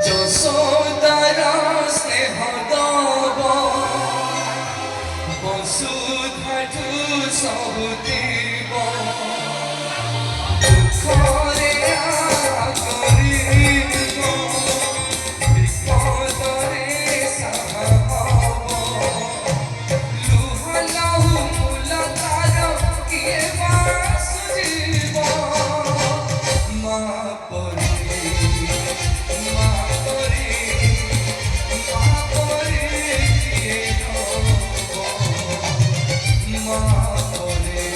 যশোদার স্নেহ দব বসুধাঠু সবু দিব দুঃখরে আগরিব বিপদরে সাহা হব লুহ লহু মূল তার কিଏ ବା ସୁଝିବ ମା ପରି ମା ପରି ମା ପରି କିଏ ହବ ମା ପରି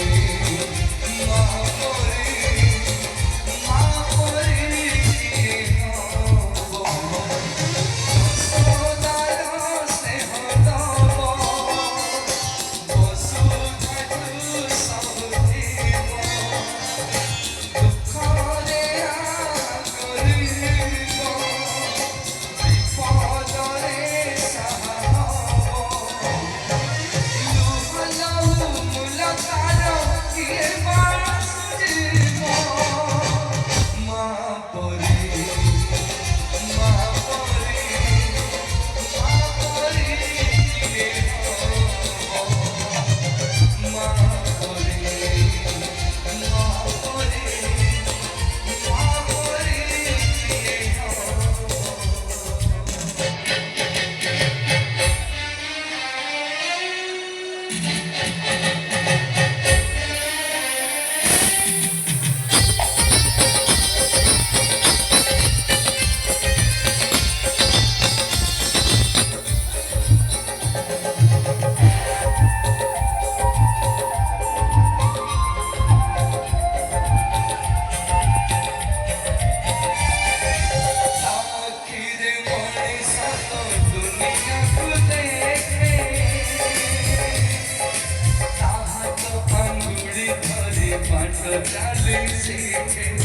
ମା ପରି ମା ପରି କିଏ ହବ ଯଶୋଦାର ସ୍ନେହ ଦବ ବସୁଧାଠୁ ସବୁ ଥିବ ଦୁଃଖରେ আগরিব বিপদরে সাহা হব লୁହ ଲହୁ ମୂଲ ତାର କିଏ ବା ସୁଝିବ ମା ପରି ମା ପରି ମା ପରି କିଏ ହବ ମା ପରି ମା ପରି ମା ପରି କିଏ आखिर मଣିଷ ତ ଦୁନିଆକୁ ଦେଖେ ତାହା ତ ଆଙ୍ଗୁଳି ଧରି ବାଟ ଚାଲି ଶିଖେ